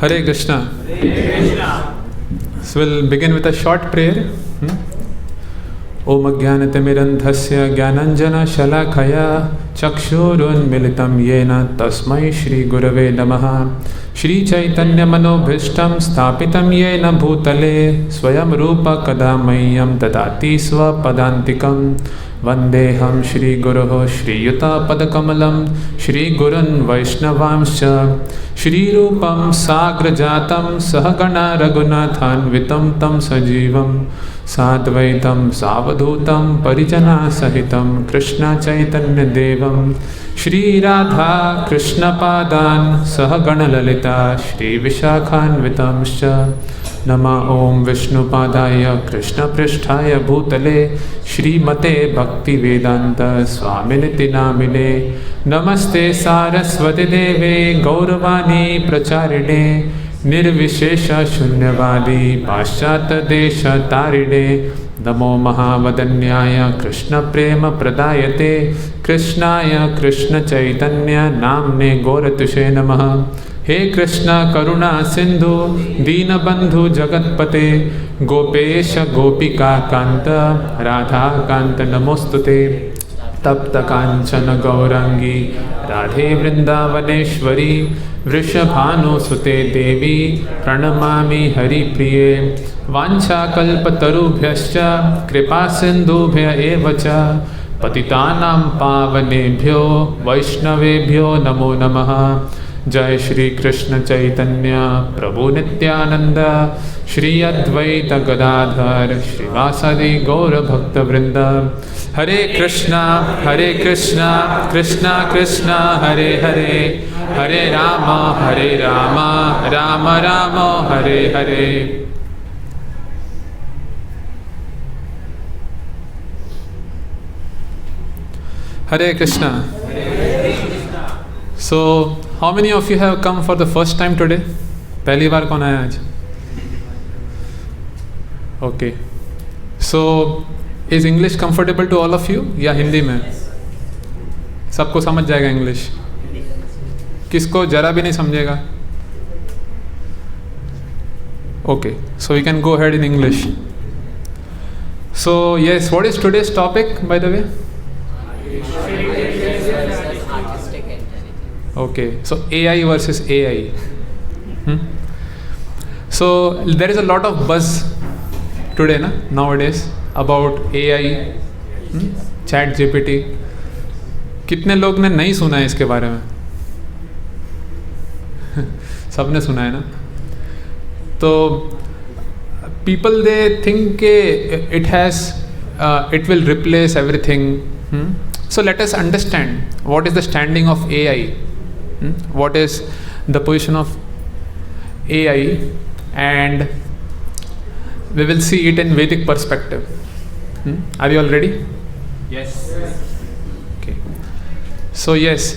Hare Krishna. So we'll begin with a short prayer. Om Ajnanatimirandhasya Jnananjana Shalakaya Chakshurunmilitam Yena Tasmai Shri Gurave Namaha. Shri Chaitanya Manobhishtam Sthapitam Yena Bhutale Swayam Rupa Kadamayyam Dadati Swapadantikam. Vandeham Shri Guruho Shri Yuta Padakamalam Shri Gurun Vaishnavamscha Shri Rupam Sagrajatam Sahagana Raghunathan Vitam Tam Sajivam Sadvaitam Savadhutam Parijana Sahitam Krishna Chaitanya Devam Shri Radha Krishna Padan Sahagana Lalita Shri Vishakhan Vitamscha Nama Om Vishnu Padaya Krishna Pristhaya Bhutale Shri Mate Bhakti Vedanta Swaminiti Namine Namaste Saraswati Deve Gauravani Pracharine Nirvishesha Shunyavadi Paschata Desha Tarine Namo Mahavadanyaya Krishna Prema Pradayate Krishnaya Krishna Chaitanya Namne Goratushe Namaha. He Krishna Karuna Sindhu Deenabandhu Jagatpate Gopesha Gopika Kanta Radha Kanta Namostute Tapta Kanchana Gaurangi Radhe Vrindavaneshwari Vrishabhanu Sute Devi Pranamami Hari Priye Vancha Kalpatarubhyascha Kripa Sindhubhya Evacha Patitanam Pavanebhyo Vaishnavebhyo Namo Namaha. जय श्री कृष्ण चैतन्य प्रभु नित्यानंद श्री अद्वैत गदाधर श्रीवासादि गौर भक्त वृंद हरे Krishna Krishna Krishna Hare Hare Hare Ram Ram Ram Hare Hare. Hare Krishna. So, how many of you have come for the first time today? पहली बार कौन आया आज? Okay. So, is English comfortable to all of you? या हिंदी में? सबको समझ जाएगा इंग्लिश? किसको जरा भी नहीं समझेगा? Okay. So we can go ahead in English. So yes, what is today's topic, by the way? Okay, so AI versus AI. So there is a lot of buzz today, nowadays about AI, Chat GPT. कितने लोग ने नहीं सुना है इसके बारे में? सबने सुना है ना? तो people they think it will replace everything. So let us understand what is the standing of AI. What is the position of AI, and we will see it in Vedic perspective. Are you all ready? Yes. Okay. So yes,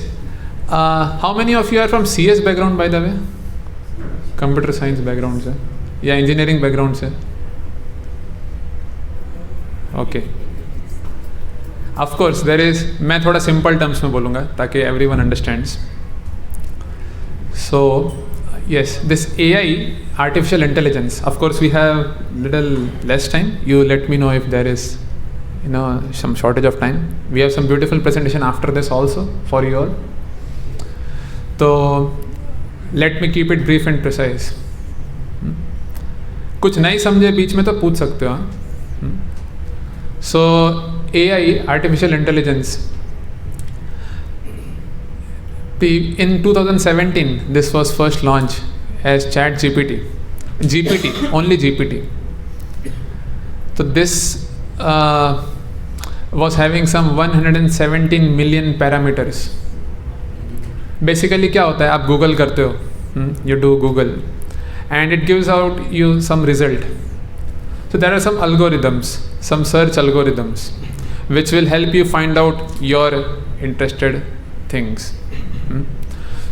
how many of you are from CS background, by the way? Computer science background से या engineering background से? Okay. Of course there is, मैं थोड़ा simple terms में बोलूँगा ताकि everyone understands. So yes, this AI, artificial intelligence, of course we have little less time. You let me know if there is some shortage of time. We have some beautiful presentation after this also for you all. So let me keep it brief and precise. कुछ नहीं समझे बीच में तो पूछ सकते हो. So AI, artificial intelligence. In 2017, this was first launched as Chat GPT. Only GPT. So this was having some 117 million parameters. Basically क्या होता है, आप Google करते हो, you do Google, and it gives out you some result. So there are some algorithms, some search algorithms, which will help you find out your interested things.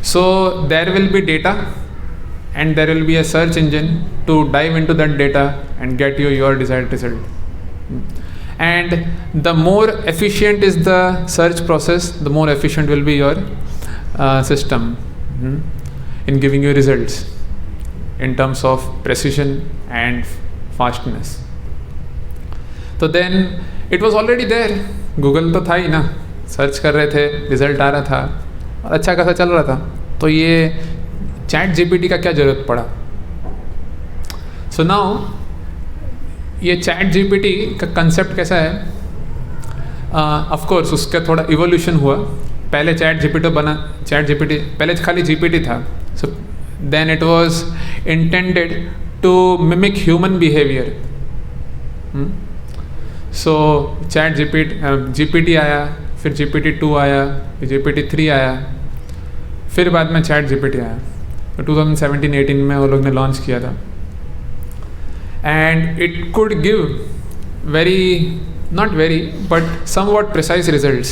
So there will be data, and there will be a search engine to dive into that data and get you your desired result. And the more efficient is the search process, the more efficient will be your system in giving you results. in terms of precision and fastness. तो then it was already there. Google तो था ही ना, search कर रहे थे, result आ रहा था और अच्छा खासा चल रहा था. तो ये चैट जीपीटी का क्या ज़रूरत पड़ा? सो नाउ ये चैट जीपीटी का कंसेप्ट कैसा है? ऑफ कोर्स उसका थोड़ा इवोल्यूशन हुआ. पहले चैट जीपीटी पहले खाली जीपीटी था. So then it was intended to mimic human behaviour. So ChatGPT आया, फिर GPT-2 आया, फिर GPT-3 आया, फिर बाद में चैट जीपीटी आया. तो 2017-18 में वो लोग ने लॉन्च किया था. And it could give not very but somewhat precise results.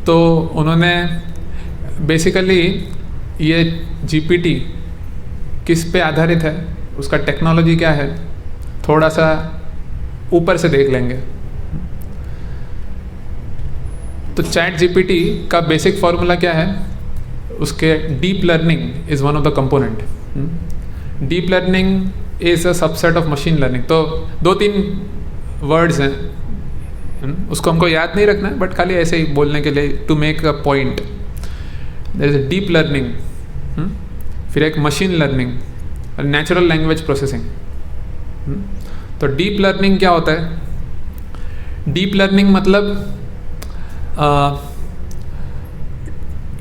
तो उन्होंने बेसिकली ये जीपीटी किस पे आधारित है, उसका टेक्नोलॉजी क्या है, थोड़ा सा ऊपर से देख लेंगे. तो चैट जीपीटी का बेसिक फॉर्मूला क्या है? उसके deep learning is one of the component. Deep learning is a subset of machine learning. तो 2-3 वर्ड्स हैं, उसको हमको याद नहीं रखना है, बट खाली ऐसे ही बोलने के लिए, to make a point. There is a deep learning, फिर एक मशीन लर्निंग और नेचुरल लैंग्वेज प्रोसेसिंग. तो डीप लर्निंग क्या होता है? डीप लर्निंग मतलब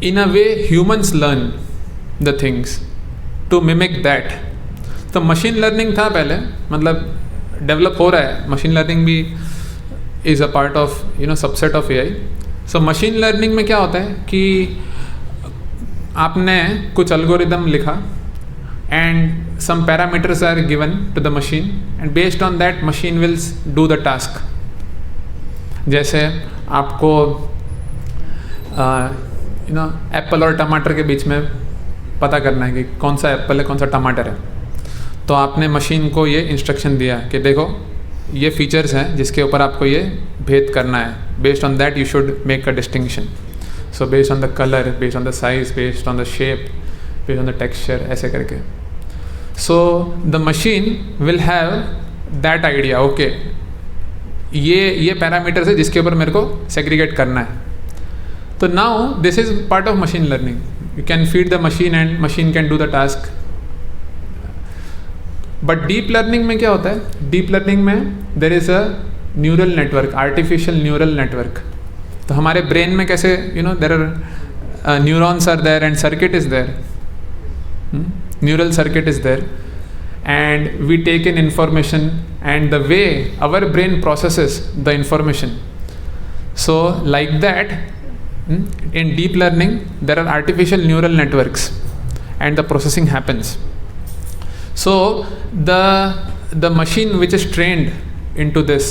in a way humans learn the things to mimic that. तो मशीन लर्निंग था पहले, मतलब डेवलप हो रहा है. मशीन लर्निंग भी is a part of subset of AI. So machine learning में क्या होता है कि आपने कुछ एल्गोरिदम लिखा and some parameters are given to the machine and based on that machine will do the task. जैसे आपको एप्पल और टमाटर के बीच में पता करना है कि कौन सा एप्पल है, कौन सा टमाटर है. तो आपने मशीन को ये इंस्ट्रक्शन दिया कि देखो ये फीचर्स हैं जिसके ऊपर आपको ये भेद करना है. Based on that you should make a distinction. So based on the colour, based on the size, based on the shape, based on the texture, ऐसे करके. So the machine will have that idea, okay ये parameters है जिसके ऊपर मेरे को segregate करना है. तो now this is part of machine learning. You can feed the machine and machine can do the task. But deep learning में क्या होता है? डीप लर्निंग में there is a neural network, artificial neural network. तो हमारे brain में कैसे there are neurons are there and circuit is there, neural circuit is there, and we take in information and the way our brain processes the information. So like that in deep learning there are artificial neural networks and the processing happens. So the machine which is trained into this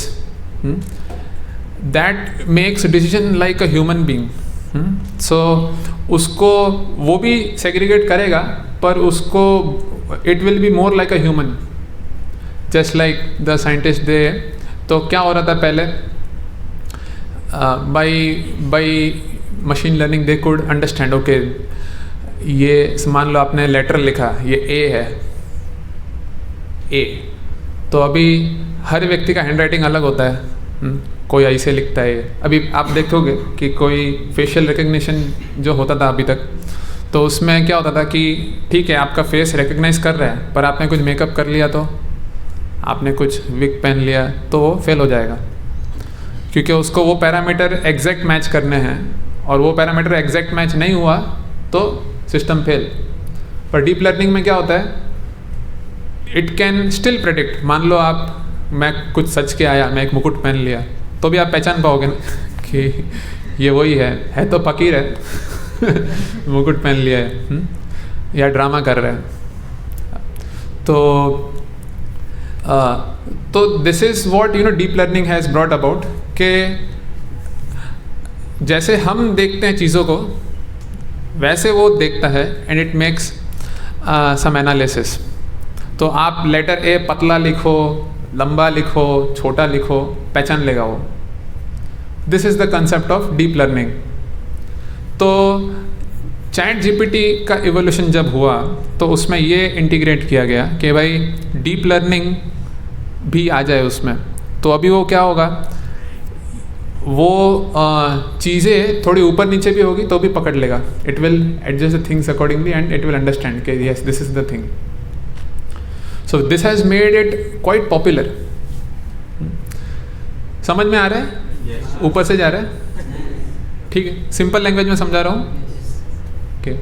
that makes a decision like a human being. So उसको वो भी segregate करेगा, पर उसको it will be more like a human, just like the scientist they. तो क्या हो रहा था पहले? by machine learning they could understand, okay ये मान लो आपने लेटर लिखा, ये ए है, ए. तो अभी हर व्यक्ति का हैंड राइटिंग अलग होता है. कोई ऐसे लिखता है. अभी आप देखोगे कि कोई फेशियल रिकग्निशन जो होता था अभी तक, तो उसमें क्या होता था कि ठीक है आपका फेस रिकग्नाइज कर रहा है, पर आपने कुछ मेकअप कर लिया, तो आपने कुछ विग पहन लिया, तो वो फेल हो जाएगा, क्योंकि उसको वो पैरामीटर एग्जैक्ट मैच करने हैं, और वो पैरामीटर एग्जैक्ट मैच नहीं हुआ तो सिस्टम फेल. पर डीप लर्निंग में क्या होता है? It can still predict. मान लो मैं कुछ सच के आया, मैं एक मुकुट पहन लिया, तो भी आप पहचान पाओगे ना कि ये वही है तो फकीर है मुकुट पहन लिया है, या ड्रामा कर रहा है. तो this is what deep learning has brought about, के जैसे हम देखते हैं चीज़ों को वैसे वो देखता है, and it makes some analysis. तो आप लेटर ए पतला लिखो, लंबा लिखो, छोटा लिखो, पहचान लेगा वो. This is the concept of deep learning. तो चैट जीपीटी का इवोल्यूशन जब हुआ तो उसमें ये इंटीग्रेट किया गया कि भाई डीप लर्निंग भी आ जाए उसमें। तो अभी वो क्या होगा, वो चीज़ें थोड़ी ऊपर नीचे भी होगी तो भी पकड़ लेगा। It will adjust the things accordingly and it will understand कि yes this is the thing. So this has made it quite popular. समझ में आ रहा है? ऊपर से जा रहा है? ठीक है, सिंपल लैंग्वेज में समझा रहा हूँ। Okay,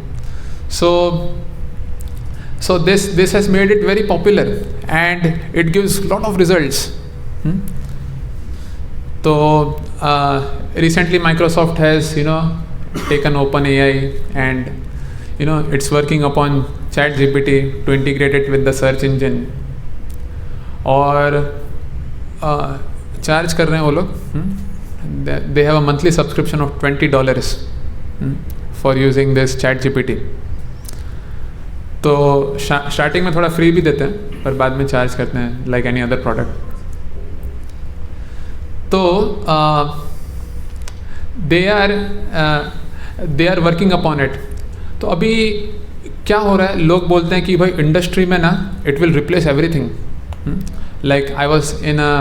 so this has made it very popular and it gives lot of results. तो recently Microsoft has taken OpenAI and it's working upon ChatGPT to integrate it with the search engine और charge कर रहे हैं वो लोग। they have a monthly subscription of $20 for using this ChatGPT। तो starting में थोड़ा फ्री भी देते हैं पर बाद में चार्ज करते हैं लाइक एनी अदर प्रोडक्ट। तो they are working upon it. तो अभी क्या हो रहा है, लोग बोलते हैं कि भाई इंडस्ट्री में ना it will replace everything. Like I was in a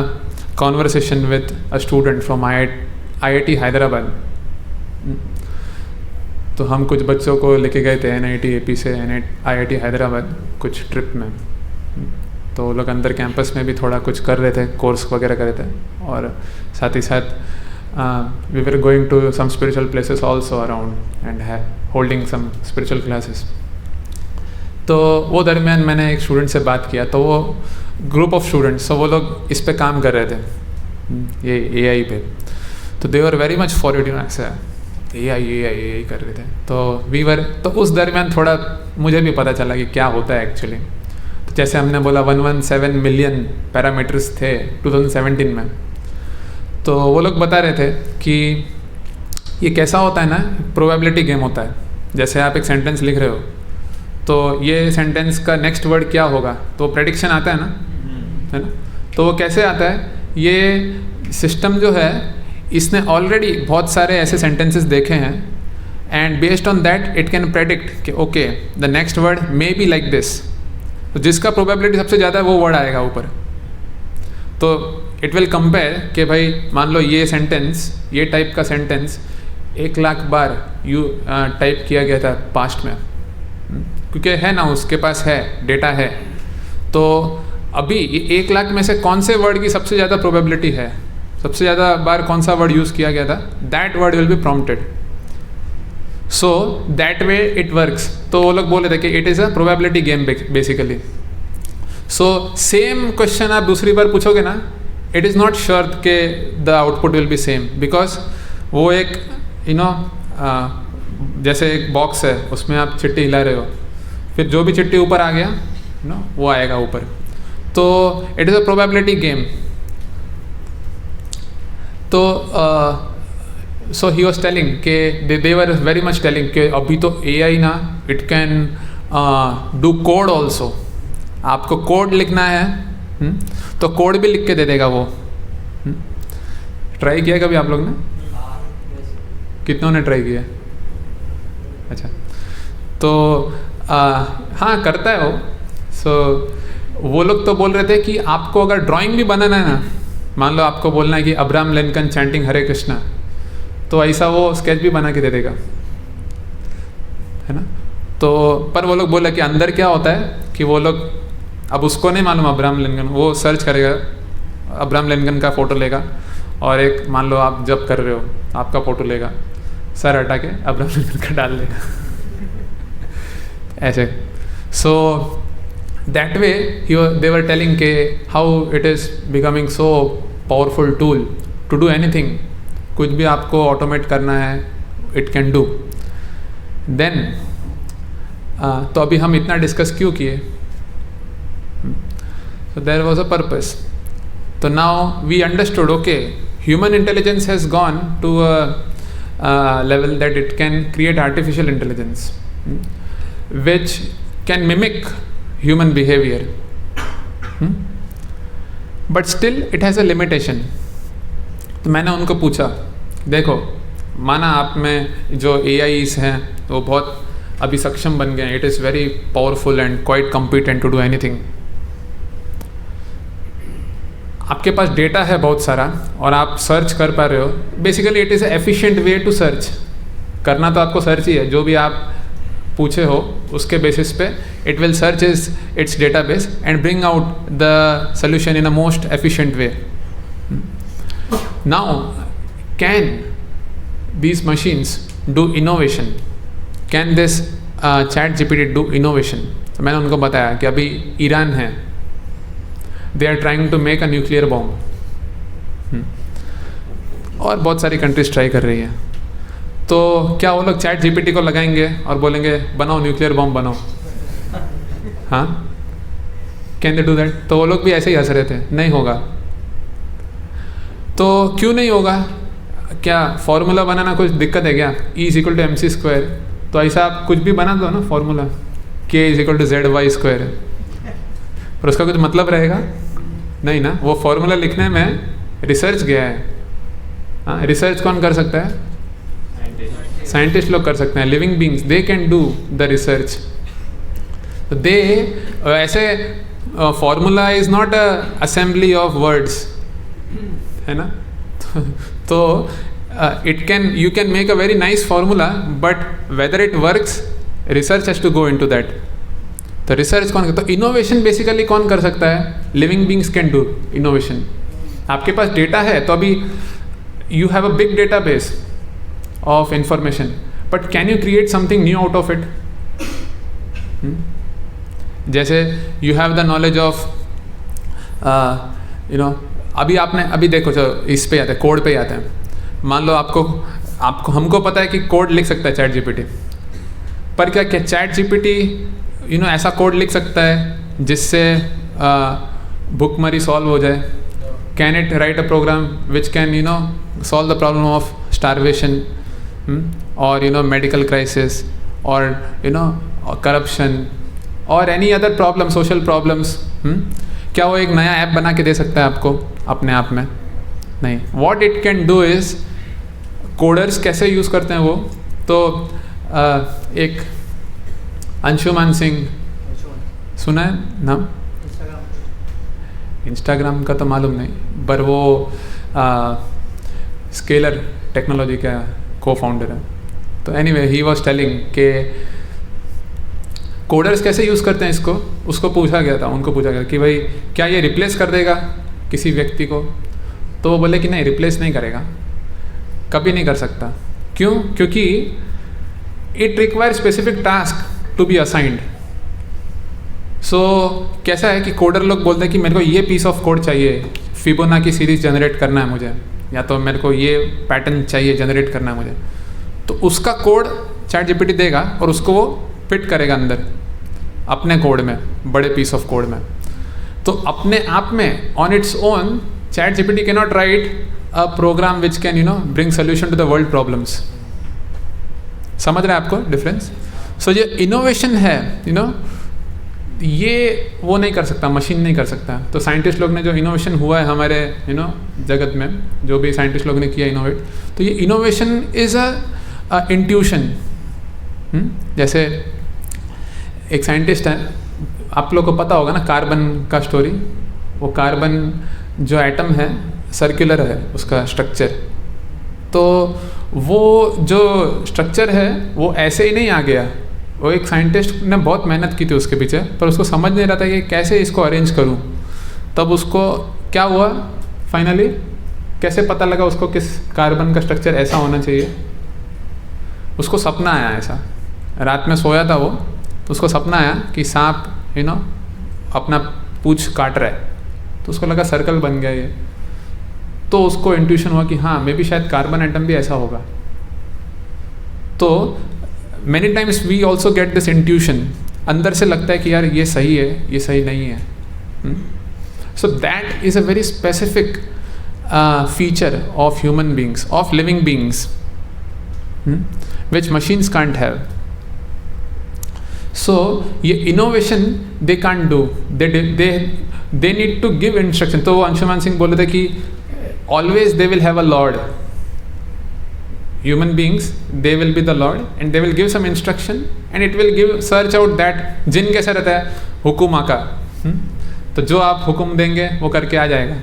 conversation with a student from IIT Hyderabad. तो हम कुछ बच्चों को लेके गए थे NIT AP से IIT हैदराबाद कुछ ट्रिप में। तो वो लोग अंदर कैंपस में भी थोड़ा कुछ कर रहे थे, कोर्स वगैरह कर रहे थे और साथ ही साथ we were going to some spiritual places also around and holding some spiritual classes. तो वो दरमियान मैंने एक स्टूडेंट से बात किया, तो वो ग्रुप ऑफ स्टूडेंट्स, तो वो लोग इस पे काम कर रहे थे, ये AI पे। तो they were very much for it, ऐसा AI कर रहे थे। तो उस दरमियान थोड़ा मुझे भी पता चला कि क्या होता है एक्चुअली। तो जैसे हमने बोला 117 मिलियन पैरामीटर्स थे 2017 में। तो वो लोग बता रहे थे कि ये कैसा होता है ना, प्रोबेबिलिटी गेम होता है। जैसे आप एक सेंटेंस लिख रहे हो तो ये सेंटेंस का नेक्स्ट वर्ड क्या होगा, तो प्रेडिक्शन आता है ना, है ना। तो वो कैसे आता है, ये सिस्टम जो है इसने ऑलरेडी बहुत सारे ऐसे सेंटेंसेस देखे हैं and based on that it can predict कि okay the next word may be like this. तो जिसका प्रोबेबिलिटी सबसे ज़्यादा है वो वर्ड आएगा ऊपर। तो इट विल कंपेयर कि भाई मान लो ये सेंटेंस, ये टाइप का सेंटेंस 1 लाख बार टाइप किया गया था पास्ट में, क्योंकि है ना उसके पास है डेटा है। तो अभी 1 लाख में से कौन से वर्ड की सबसे ज़्यादा प्रोबेबिलिटी है, सबसे ज़्यादा बार कौन सा वर्ड यूज़ किया गया था, that word will be prompted. So that way it works. तो वो लोग बोल रहे थे कि it is a probability game basically. So same question आप दूसरी बार पूछोगे ना, इट इज़ नॉट श्योर के the output will be same, because वो एक जैसे एक बॉक्स है उसमें आप चिट्ठी हिला रहे हो, फिर जो भी चिट्ठी ऊपर आ गया वो आएगा ऊपर। तो it is a probability game. तो सो ही वॉज टेलिंग के दे वर वेरी मच टेलिंग कि अभी तो AI ना it can do code also. आपको कोड लिखना है तो कोड भी लिख के दे देगा वो। ट्राई किया कभी आप लोग ने? कितनों ने ट्राई किया? अच्छा, तो हाँ करता है वो। सो वो लोग तो बोल रहे थे कि आपको अगर ड्राइंग भी बनाना है ना, मान लो आपको बोलना है कि अब्राहम लिंकन चैंटिंग हरे कृष्णा, तो ऐसा वो स्केच भी बना के दे देगा, है ना। तो पर वो लोग बोले कि अंदर क्या होता है कि वो लोग, अब उसको नहीं मालूम अब्राहम लिंकन, वो सर्च करेगा, अब्राहम लिंकन का फ़ोटो लेगा और एक मान लो आप जब कर रहे हो आपका फ़ोटो लेगा, सर हटा के अब्राहम लिंकन का डाल देगा ऐसे। So that way they were telling के how it is becoming so powerful tool to do anything। कुछ भी आपको ऑटोमेट करना है it can do। then तो अभी हम इतना डिस्कस क्यों किए? so there was a purpose। तो now we understood okay human intelligence has gone to a level that it can create artificial intelligence which can mimic human behavior, but still it has a limitation। तो मैंने उनको पूछा देखो, माना आप में जो AIs हैं वो बहुत अभी सक्षम बन गए हैं. It is very powerful and quite competent to do anything. आपके पास डेटा है बहुत सारा और आप सर्च कर पा रहे हो. Basically it is efficient way to search. करना तो आपको सर्च ही है. जो भी आप पूछे हो उसके बेसिस पे it will search it's database and bring out the solution in a most efficient way. Now can these machines do innovation? Can this ChatGPT do innovation? तो मैंने उनको बताया कि अभी ईरान है, they are trying to make a nuclear bomb. और बहुत सारी कंट्रीज ट्राई कर रही है. तो क्या वो लोग ChatGPT को लगाएंगे और बोलेंगे बनाओ न्यूक्लियर बॉम्ब बनाओ? हाँ, कैन दे डू दैट? तो वो लोग भी ऐसे ही हंस रहे थे, नहीं होगा. तो क्यों नहीं होगा? क्या फॉर्मूला बनाना कुछ दिक्कत है क्या? E=mc². तो ऐसा आप कुछ भी बना दो ना फॉर्मूला, K=zy². पर उसका कुछ मतलब रहेगा नहीं ना. वो फॉर्मूला लिखने में रिसर्च गया है. हाँ, रिसर्च कौन कर सकता है? साइंटिस्ट लोग कर सकते हैं. Living beings, they can do the research. They ऐसे formula is not a assembly of words, है ना. तो it can, you can make a very nice formula, but whether it works, research has to go into that. तो research कौन करता है? तो innovation basically कौन कर सकता है? Living beings can do innovation. आपके पास डेटा है तो अभी you have a big database of information, but can you create something new out of it? जैसे you have the knowledge of अभी देखो, जो इस पे आते हैं, कोड पे आते हैं. मान लो आपको हमको पता है कि कोड लिख सकता है ChatGPT, पर क्या ChatGPT ऐसा कोड लिख सकता है जिससे भुखमरी सॉल्व हो जाए? Can it write a program which can solve the problem of starvation और मेडिकल क्राइसिस और करप्शन और any other problem, social problems? क्या वो एक नया ऐप बना के दे सकता है आपको अपने आप में? नहीं. What it can do is, coders कैसे यूज़ करते हैं वो तो एक अंशुमान सिंह, सुना है नाम? इंस्टाग्राम का तो मालूम नहीं, पर वो स्केलर टेक्नोलॉजी का को फाउंडर है. तो एनीवे ही वाज टेलिंग के कोडर्स कैसे यूज़ करते हैं इसको. उनको पूछा गया कि भाई क्या ये रिप्लेस कर देगा किसी व्यक्ति को? तो वो बोले कि नहीं, रिप्लेस नहीं करेगा, कभी नहीं कर सकता. क्यों? क्योंकि it require specific task to be assigned. So कैसा है कि कोडर लोग बोलते हैं कि मेरे को ये पीस ऑफ कोड चाहिए, फिबोनाची सीरीज जनरेट करना है मुझे, या तो मेरे को ये पैटर्न चाहिए जनरेट करना है मुझे. तो उसका कोड ChatGPT देगा और उसको वो फिट करेगा अंदर अपने कोड में, बड़े पीस ऑफ कोड में. तो अपने आप में on its own ChatGPT cannot write a program which can bring solution to the world problems. समझ रहे हैं आपको डिफरेंस? सो ये इनोवेशन है, ये वो नहीं कर सकता, मशीन नहीं कर सकता. तो साइंटिस्ट लोग ने जो इनोवेशन हुआ है हमारे जगत में, जो भी साइंटिस्ट लोग ने किया इनोवेट, तो ये इनोवेशन इज अ इंट्यूशन. जैसे एक साइंटिस्ट है, आप लोग को पता होगा ना कार्बन का स्टोरी. वो कार्बन जो एटम है सर्कुलर है उसका स्ट्रक्चर. तो वो जो स्ट्रक्चर है वो ऐसे ही नहीं आ गया. वो एक साइंटिस्ट ने बहुत मेहनत की थी उसके पीछे, पर उसको समझ नहीं रहा था कि कैसे इसको अरेंज करूं. तब उसको क्या हुआ फाइनली, कैसे पता लगा उसको किस कार्बन का स्ट्रक्चर ऐसा होना चाहिए? उसको सपना आया ऐसा, रात में सोया था वो, तो उसको सपना आया कि सांप अपना पूंछ काट रहा है. तो उसको लगा सर्कल बन गया ये. तो उसको इंट्यूशन हुआ कि हाँ मे बी शायद कार्बन एटम भी ऐसा होगा. तो many times we also get this intuition, अंदर से लगता है कि यार ये सही है, ये सही नहीं है. So that is a very specific feature of human beings, of living beings, which machines can't have. So ये innovation they can't do, they need to give instruction. तो वो अंशुमान सिंह बोले थे कि always they will have a lord. human beings, they will be the Lord and they will give some instruction and it will give search out that जिन कैसा रहता है हुकुम आका, तो जो आप हुकुम देंगे वो करके आ जाएगा.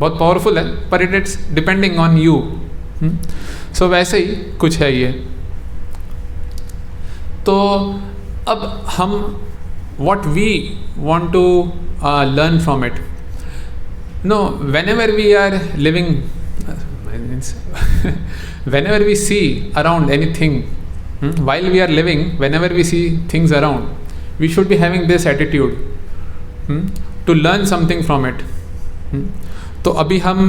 बहुत पावरफुल है, पर इट्स डिपेंडिंग ऑन यू. सो वैसे ही कुछ है ये. तो अब हम what we want to learn from it. No, whenever we are living whenever we see around anything, while we are living, whenever we see things around, we should be having this attitude to learn something from it. तो अभी हम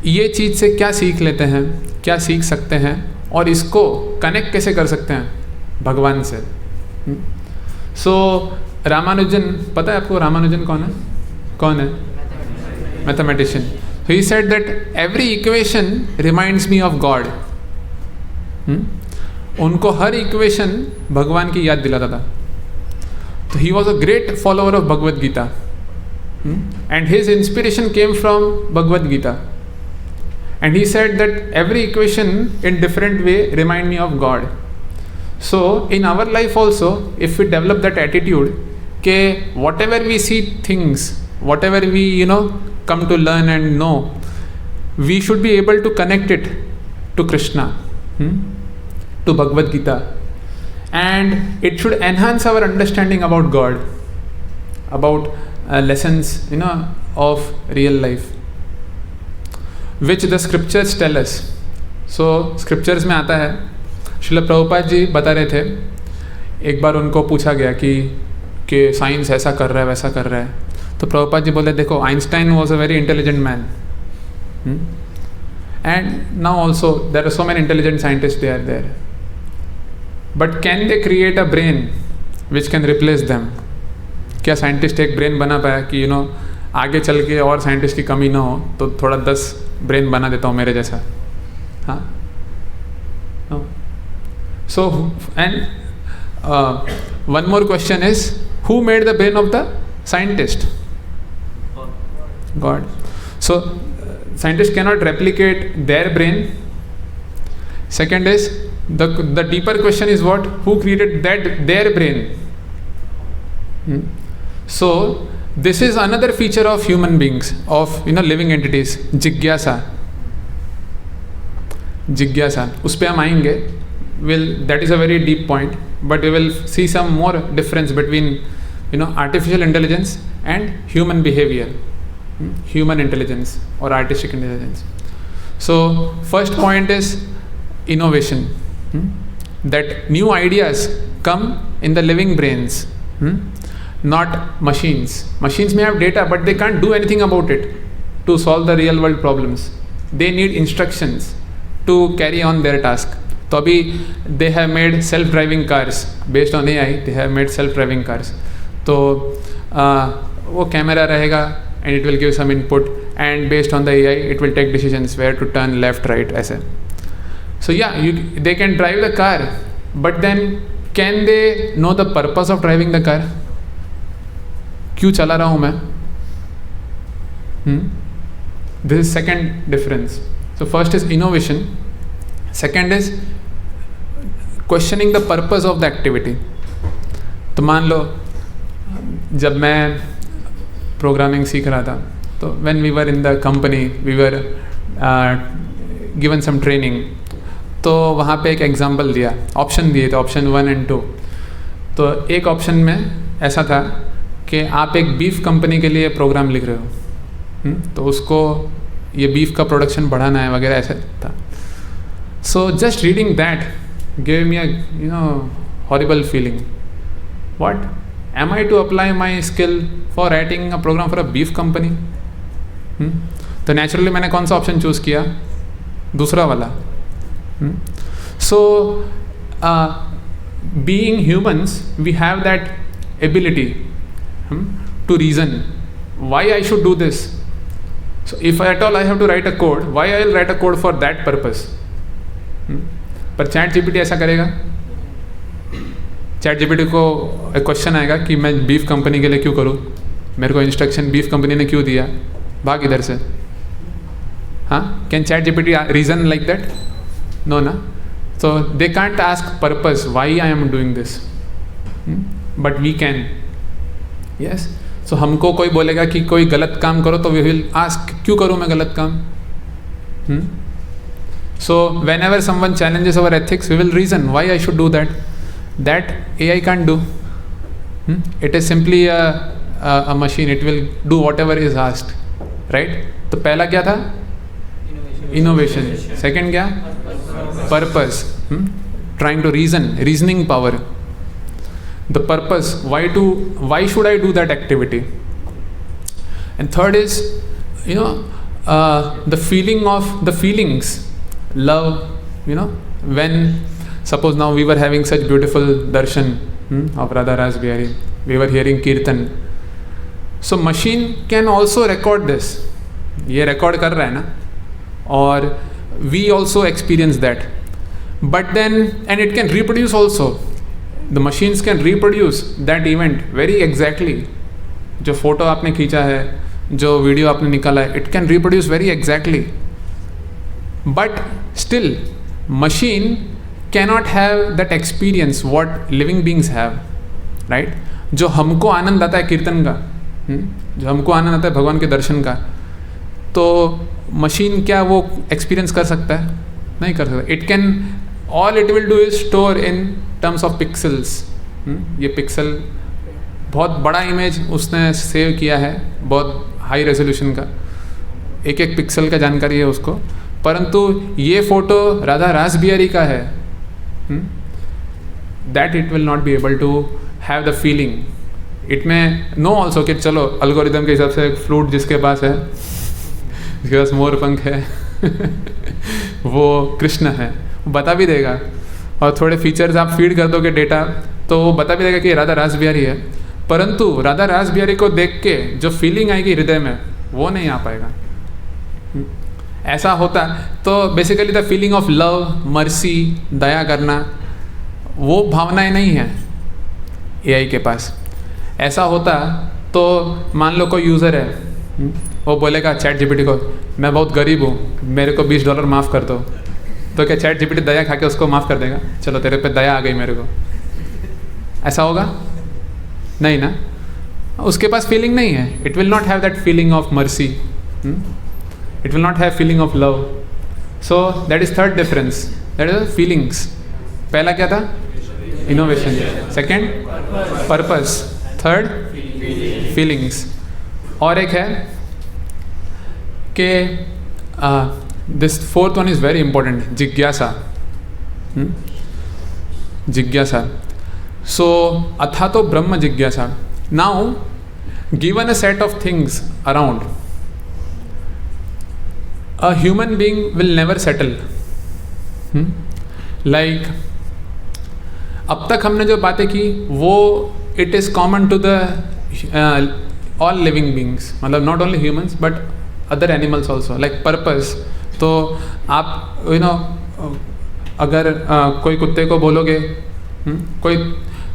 ये चीज़ से क्या सीख लेते हैं, क्या सीख सकते हैं और इसको कनेक्ट कैसे कर सकते हैं भगवान से. सो रामानुजन, पता है आपको रामानुजन कौन है? कौन है? Mathematician. So he said that every equation reminds me of God. उनको हर इक्वेशन भगवान की याद दिलाता था. तो he was a great follower of Bhagavad Gita. And his inspiration came from Bhagavad Gita. And he said that every equation in different way remind me of God. So in our life also, if we develop that attitude, ke whatever we see things, whatever we come to learn and know, we should be able to connect it to Krishna, to Bhagavad Gita, and it should enhance our understanding about God, about lessons of real life, which the scriptures tell us. So scriptures में आता है, श्रील प्रभुपाद जी बता रहे थे, एक बार उनको पूछा गया कि साइंस ऐसा कर रहा है वैसा कर रहा है. तो प्रभुपाद जी बोले देखो, Einstein was a very intelligent man, and now also there are so many intelligent scientist they are there, but can they create a brain which can replace them? क्या साइंटिस्ट एक ब्रेन बना पाया कि आगे चल के और साइंटिस्ट की कमी ना हो तो थोड़ा 10 ब्रेन बना देता हूँ मेरे जैसा? हाँ. So and one more question is, who made the brain of the scientist? God. So scientists cannot replicate their brain. Second is the deeper question is what? Who created their brain? So this is another feature of human beings, of living entities, जिज्ञासा. जिज्ञासा, उस पे हम आएंगे. That is a very deep point, but we will see some more difference between artificial intelligence and human behavior, human intelligence or artistic intelligence. So first point is innovation, that new ideas come in the living brains, not machines. Machines may have data but they can't do anything about it to solve the real world problems. They need instructions to carry on their task. तो अभी they have made self-driving cars based on AI. They have made self-driving cars. तो वो camera रहेगा and it will give some input, and based on the AI it will take decisions where to turn left, right, ऐसे. So yeah, they can drive the car, but then can they know the purpose of driving the car? क्यों चला रहा हूँ मैं? This is second difference. So first is innovation, second is questioning the purpose of the activity. तो मान लो जब मैं programming सीख रहा था, तो when we were in the company we were given some training, तो वहाँ पे एक एग्जांपल दिया, ऑप्शन दिए थे, ऑप्शन 1 and 2. तो एक ऑप्शन में ऐसा था कि आप एक बीफ कंपनी के लिए प्रोग्राम लिख रहे हो, तो उसको ये बीफ का प्रोडक्शन बढ़ाना है वगैरह, ऐसा था. So just reading that give me a horrible feeling. What am I to apply my skill for writing a program for a beef company? तो नेचुरली मैंने कौन सा ऑप्शन चूज़ किया? दूसरा वाला. सो being humans, we have that ability to reason why I should do this. So if at all I have to write a code, why I will write a code for that purpose? पर chat GPT ऐसा करेगा? Chat GPT को एक question आएगा कि मैं beef company के लिए क्यों करूँ, मेरे को इंस्ट्रक्शन बीफ कंपनी ने क्यों दिया, भाग इधर से. हाँ, can ChatGPT reason like that? No ना. So they can't ask purpose, why I am doing this, but we can. Yes. So हमको कोई बोलेगा कि कोई गलत काम करो तो we will ask क्यों करूँ मैं गलत काम. So whenever someone challenges our ethics, we will reason why I should do that. That AI can't do. It is simply a machine. It will do whatever is asked, right? तो पहला क्या था? Innovation. Second क्या? Purpose. Trying to reasoning power. The purpose. Why should I do that activity? And third is, the feelings, love. When suppose now we were having such beautiful darshan of Radha Ras Bihari, we were hearing kirtan. So machine can also record this. ये record कर रहा है ना, और we also experience that. But then, and it can reproduce also. The machines can reproduce that event very exactly. जो photo आपने खींचा है, जो वीडियो आपने निकाला है, it can reproduce very exactly. But still, machine cannot have that experience what living beings have, right? जो हमको आनंद आता है कीर्तन का, जो हमको आनंद आता है भगवान के दर्शन का, तो मशीन क्या वो एक्सपीरियंस कर सकता है? नहीं कर सकता. It can, all it will do is store in terms of pixels. ये पिक्सल बहुत बड़ा इमेज उसने सेव किया है, बहुत हाई रेजोल्यूशन का, एक एक पिक्सल का जानकारी है उसको. परंतु ये फोटो राधा रास बिहारी का है, that it will not be able to have the feeling. It may know also कि चलो अल्गोरिदम के हिसाब से फ्लूट जिसके पास है, जिसके पास मोर पंख है वो कृष्ण है, बता भी देगा. और थोड़े फीचर्स आप फीड कर दोगे डेटा, तो वो बता भी देगा कि राधा रास बिहारी है. परंतु राधा रास बिहारी को देख के जो फीलिंग आएगी हृदय में, वो नहीं आ पाएगा. ऐसा होता तो basically the feeling of love, mercy, दया करना, वो भावनाएं नहीं है एआई के पास. ऐसा होता तो मान लो कोई यूज़र है, वो बोलेगा चैट जीपीटी को, मैं बहुत गरीब हूँ, मेरे को $20 माफ़ कर दो. तो क्या चैट जीपीटी दया खा के उसको माफ़ कर देगा? चलो तेरे पे दया आ गई मेरे को. ऐसा होगा? नहीं ना. उसके पास फीलिंग नहीं है. It will not have that feeling of mercy, it will not have feeling of love. So that is third difference, that is feelings. पहला क्या था? Innovation. Second purpose. Third feelings. और एक है कि this fourth one is very important, जिज्ञासा. जिज्ञासा. सो अथा तो ब्रह्म जिज्ञासा. Now given a set of things around, a human being will never settle. Like अब तक हमने जो बातें की वो it is common to the all living beings, मतलब not only humans but other animals also, like purpose. तो आप अगर कोई कुत्ते को बोलोगे, कोई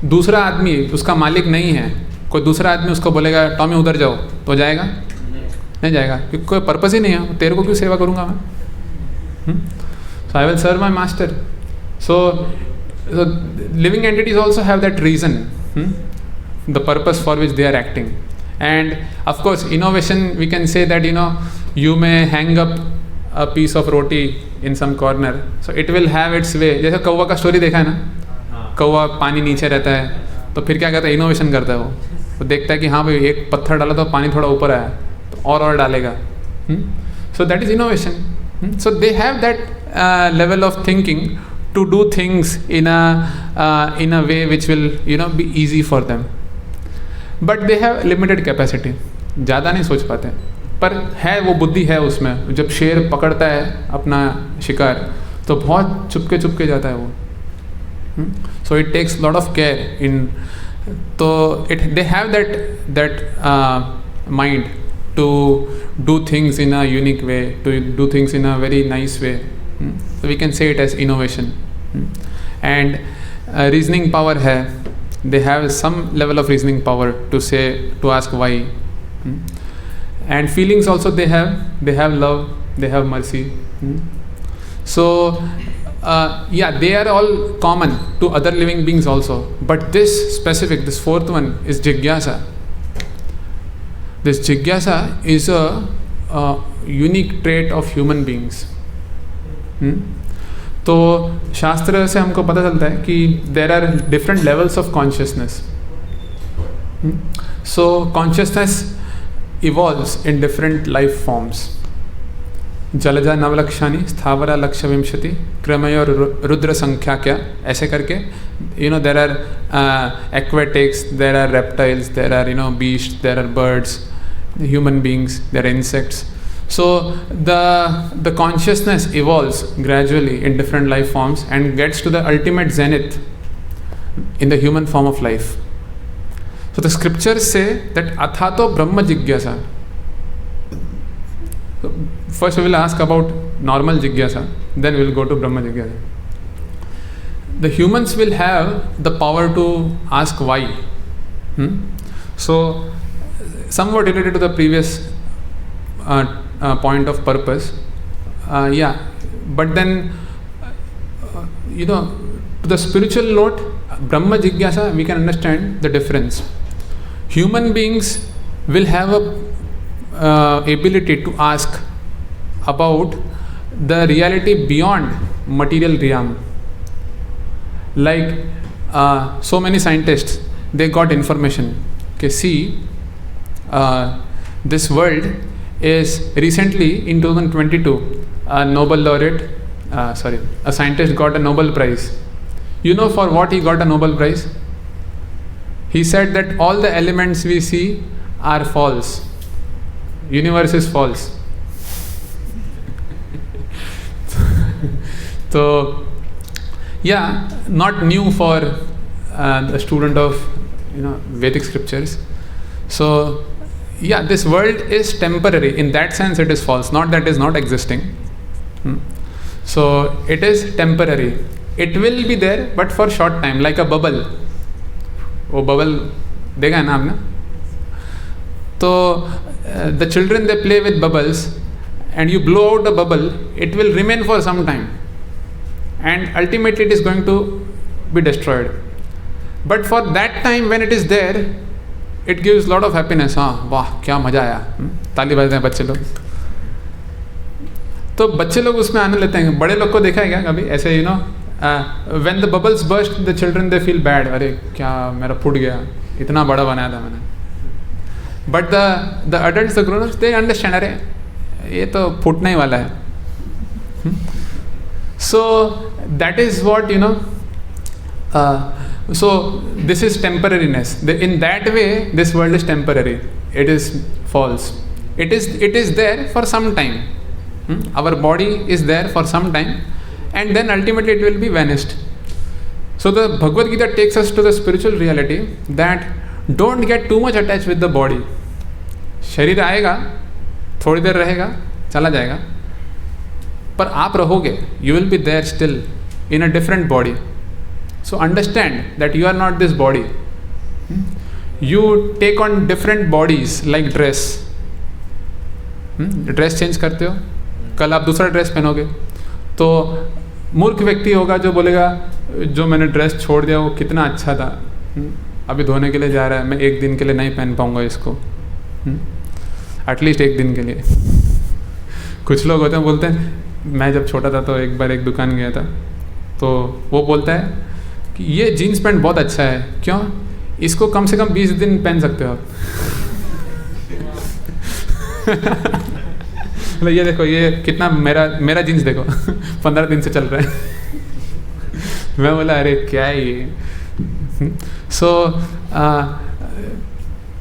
दूसरा आदमी उसका मालिक नहीं है, कोई दूसरा आदमी उसको बोलेगा टॉमी उधर जाओ, तो जाएगा? नहीं जाएगा, क्योंकि कोई पर्पस ही नहीं है. तेरे को क्यों सेवा करूँगा मैं? So I will serve my master. So living entities also have that reason, the purpose for which they are acting. And of course innovation, we can say that you may hang up a piece of roti in some corner, so it will have its way. जैसे कौवा का story देखा है ना, कौवा पानी नीचे रहता है, तो फिर क्या करता है? इनोवेशन करता है. वो देखता है कि हाँ भाई एक पत्थर डाला तो पानी थोड़ा ऊपर आया, तो और डालेगा. So that is innovation. So they have that level of thinking to do things in a way which will be easy for them. But they have limited capacity, ज़्यादा नहीं सोच पाते. पर है वो बुद्धि है उसमें. जब शेर पकड़ता है अपना शिकार तो बहुत चुपके जाता है वो. So it takes lot of care in. तो it they have that mind to do things in a unique way, to do things in a very nice way. So we can say it as innovation. And reasoning power है, they have some level of reasoning power to ask why. And feelings also they have love, they have mercy. So yeah, they are all common to other living beings also. But this specific, this fourth one is jigyasa. This jigyasa is a unique trait of human beings. तो शास्त्र से हमको पता चलता है कि there are different levels of consciousness. So consciousness evolves in different life forms. जलजा नवलक्षानी, स्थावरा लक्ष्य विंशति, क्रमय और रुद्र संख्या क्या, ऐसे करके there are aquatics, there are reptiles, there are beast, there are birds, human beings, there are insects. So the consciousness evolves gradually in different life forms and gets to the ultimate zenith in the human form of life. So the scriptures say that athato brahma jigyasa. So first we will ask about normal jigyasa, then we will go to brahma jigyasa. The humans will have the power to ask why. So somewhat related to the previous point of purpose, yeah, but then to the spiritual note, brahma jigyasa, we can understand the difference. Human beings will have a ability to ask about the reality beyond material realm. Like so many scientists, they got information. Okay, see, this world is recently in 2022 a Nobel laureate, a scientist got a Nobel Prize. You know for what he got a Nobel Prize? He said that all the elements we see are false. Universe is false. So yeah, not new for the student of Vedic scriptures. So yeah, this world is temporary. In that sense, it is false. Not that it is not existing. So it is temporary. It will be there, but for short time, like a bubble. वो bubble देखा है ना आपने? तो the children, they play with bubbles, and you blow out the bubble. It will remain for some time, and ultimately it is going to be destroyed. But for that time when it is there, it gives lot of happiness. हाँ, वाह क्या मज़ा आया, ताली बजाते हैं बच्चे लोग. तो बच्चे लोग उसमें आने लेते हैं. बड़े लोग को देखा है क्या कभी ऐसे? when the bubbles burst, the children, they feel bad. अरे क्या मेरा फूट गया, इतना बड़ा बनाया था मैंने. But the adults, the grown-ups, they understand. अरे ये तो फूटने ही वाला है. So that is what so this is temporariness. In that way, this world is temporary. It is false. It is there for some time. Our body is there for some time, and then ultimately it will be vanished. So the Bhagavad Gita takes us to the spiritual reality that don't get too much attached with the body. शरीर आएगा, थोड़ी देर रहेगा, चला जाएगा, पर आप रहोगे. You will be there still in a different body. So understand that you are not this body. You take on different bodies like dress. Dress change करते हो, कल आप दूसरा ड्रेस पहनोगे. तो मूर्ख व्यक्ति होगा जो बोलेगा जो मैंने ड्रेस छोड़ दिया वो कितना अच्छा था, अभी धोने के लिए जा रहा है, मैं एक दिन के लिए नहीं पहन पाऊँगा इसको, एटलीस्ट एक दिन के लिए. कुछ लोग होते हैं बोलते हैं, मैं जब छोटा था तो एक बार एक दुकान गया था, तो वो बोलता है कि ये जीन्स पैंट बहुत अच्छा है. क्यों? इसको कम से कम 20 दिन पहन सकते हो आप. मतलब ये देखो, ये कितना मेरा जीन्स देखो 15 दिन से चल रहा है. मैं बोला अरे क्या है ये. सो